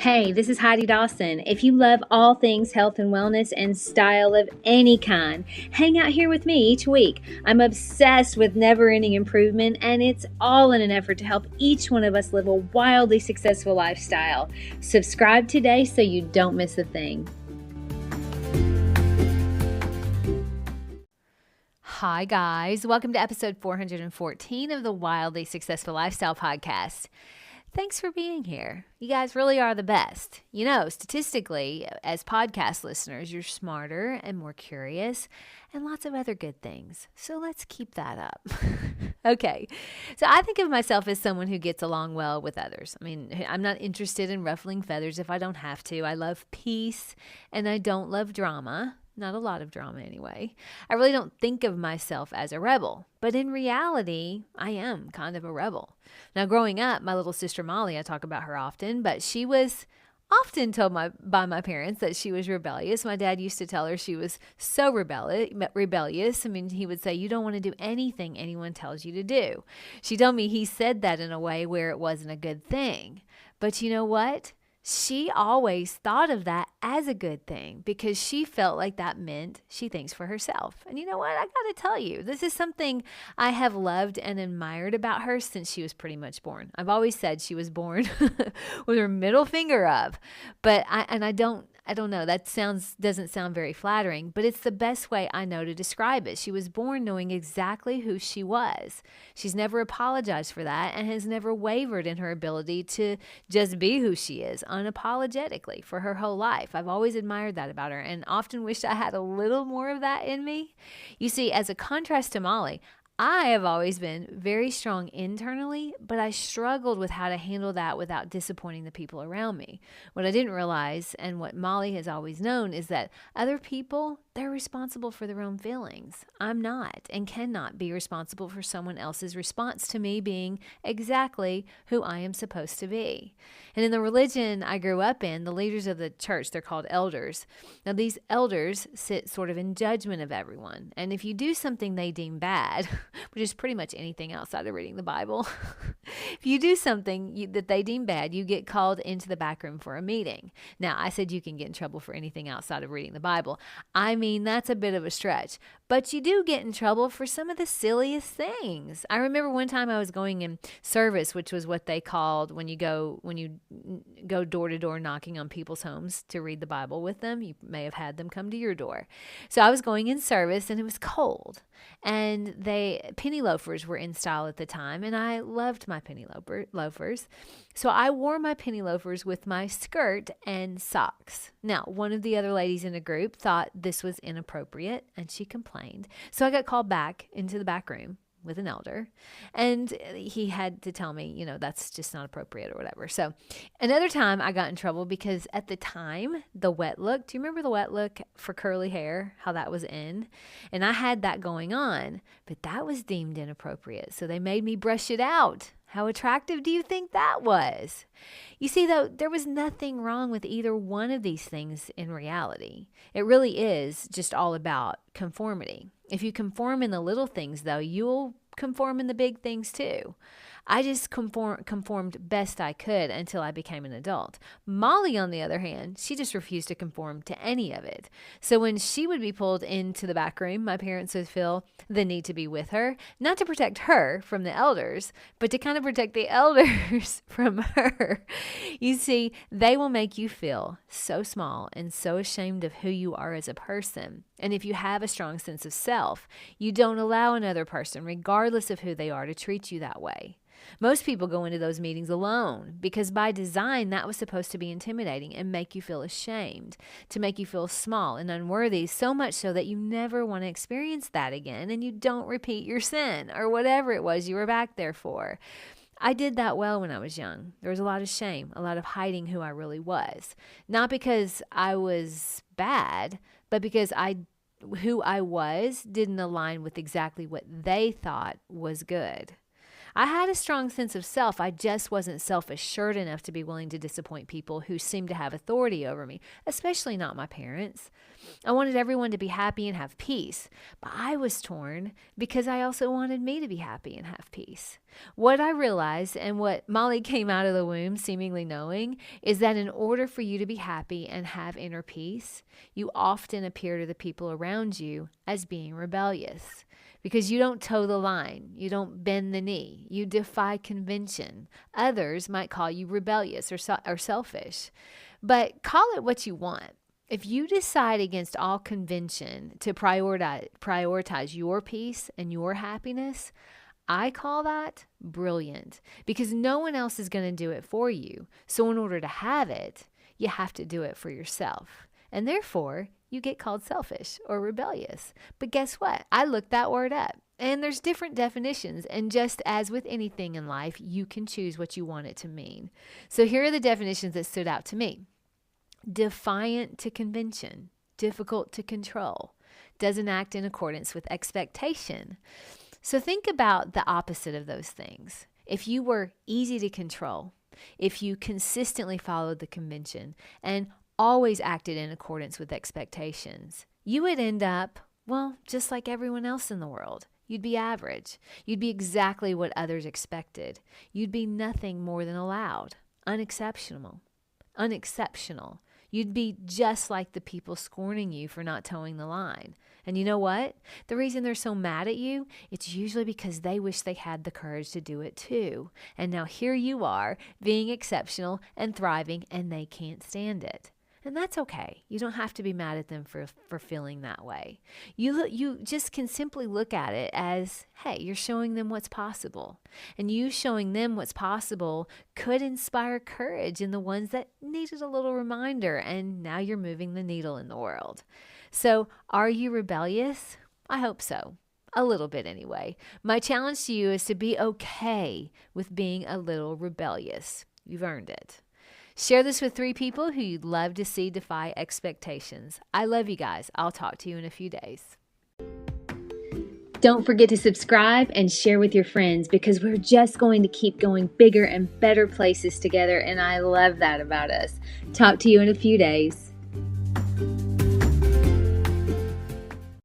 Hey, this is Heidi Dawson. If you love all things health and wellness and style of any kind, hang out here with me each week. I'm obsessed with never-ending improvement, and it's all in an effort to help each one of us live a wildly successful lifestyle. Subscribe today so you don't miss a thing. Hi, guys. Welcome to episode 414 of the Wildly Successful Lifestyle Podcast. Thanks for being here. You guys really are the best. You know, statistically, as podcast listeners, you're smarter and more curious and lots of other good things. So let's keep that up. Okay. So I think of myself as someone who gets along well with others. I mean, I'm not interested in ruffling feathers if I don't have to. I love peace and I don't love drama. Not a lot of drama anyway. I really don't think of myself as a rebel, but in reality, I am kind of a rebel. Now, growing up, my little sister Molly, I talk about her often, but she was often told by my parents that she was rebellious. My dad used to tell her she was so rebellious. I mean, he would say, you don't want to do anything anyone tells you to do. She told me he said that in a way where it wasn't a good thing. But you know what? She always thought of that as a good thing because she felt like that meant she thinks for herself. And you know what? I got to tell you, this is something I have loved and admired about her since she was pretty much born. I've always said she was born with her middle finger up, but I don't know. That doesn't sound very flattering, but it's the best way I know to describe it. She was born knowing exactly who she was. She's never apologized for that and has never wavered in her ability to just be who she is unapologetically for her whole life. I've always admired that about her and often wished I had a little more of that in me. You see, as a contrast to Molly, I have always been very strong internally, but I struggled with how to handle that without disappointing the people around me. What I didn't realize, and what Molly has always known, is that other people, they're responsible for their own feelings. I'm not and cannot be responsible for someone else's response to me being exactly who I am supposed to be. And in the religion I grew up in, the leaders of the church, they're called elders. Now, these elders sit sort of in judgment of everyone. And if you do something they deem bad, which is pretty much anything outside of reading the Bible, if you do something that they deem bad, you get called into the back room for a meeting. Now, I said you can get in trouble for anything outside of reading the Bible. I mean, that's a bit of a stretch, but you do get in trouble for some of the silliest things. I remember one time I was going in service, which was what they called when you go door to door knocking on people's homes to read the Bible with them. You may have had them come to your door. So I was going in service and it was cold, and penny loafers were in style at the time, and I loved my penny loafers. So I wore my penny loafers with my skirt and socks. Now, one of the other ladies in the group thought this was inappropriate, and she complained. So I got called back into the back room with an elder, and he had to tell me, that's just not appropriate or whatever. So another time I got in trouble because at the time, the wet look, do you remember the wet look for curly hair, how that was in? And I had that going on, but that was deemed inappropriate. So they made me brush it out. How attractive do you think that was? You see, though, there was nothing wrong with either one of these things in reality. It really is just all about conformity. If you conform in the little things, though, you'll conform in the big things too. I just conformed best I could until I became an adult. Molly, on the other hand, she just refused to conform to any of it. So when she would be pulled into the back room, my parents would feel the need to be with her, not to protect her from the elders, but to kind of protect the elders from her. You see, they will make you feel so small and so ashamed of who you are as a person. And if you have a strong sense of self, you don't allow another person, regardless of who they are, to treat you that way. Most people go into those meetings alone because by design, that was supposed to be intimidating and make you feel ashamed, to make you feel small and unworthy, so much so that you never want to experience that again and you don't repeat your sin or whatever it was you were back there for. I did that well when I was young. There was a lot of shame, a lot of hiding who I really was. Not because I was bad, but because who I was didn't align with exactly what they thought was good. I had a strong sense of self. I just wasn't self-assured enough to be willing to disappoint people who seemed to have authority over me, especially not my parents. I wanted everyone to be happy and have peace, but I was torn because I also wanted me to be happy and have peace. What I realized, and what Molly came out of the womb seemingly knowing, is that in order for you to be happy and have inner peace, you often appear to the people around you as being rebellious. Because you don't toe the line, you don't bend the knee, you defy convention. Others might call you rebellious or selfish, but call it what you want. If you decide against all convention to prioritize your peace and your happiness, I call that brilliant, because no one else is going to do it for you. So in order to have it, you have to do it for yourself. And therefore, you get called selfish or rebellious. But guess what? I looked that word up, and there's different definitions. And just as with anything in life, you can choose what you want it to mean. So here are the definitions that stood out to me. Defiant to convention, difficult to control, doesn't act in accordance with expectation. So think about the opposite of those things. If you were easy to control, if you consistently followed the convention and always acted in accordance with expectations, you would end up, well, just like everyone else in the world. You'd be average. You'd be exactly what others expected. You'd be nothing more than allowed, unexceptional. You'd be just like the people scorning you for not towing the line. And you know what? The reason they're so mad at you, it's usually because they wish they had the courage to do it too. And now here you are, being exceptional and thriving, and they can't stand it. And that's okay. You don't have to be mad at them for feeling that way. You just can simply look at it as, hey, you're showing them what's possible. And you showing them what's possible could inspire courage in the ones that needed a little reminder. And now you're moving the needle in the world. So are you rebellious? I hope so. A little bit anyway. My challenge to you is to be okay with being a little rebellious. You've earned it. Share this with 3 people who you'd love to see defy expectations. I love you guys. I'll talk to you in a few days. Don't forget to subscribe and share with your friends, because we're just going to keep going bigger and better places together, and I love that about us. Talk to you in a few days.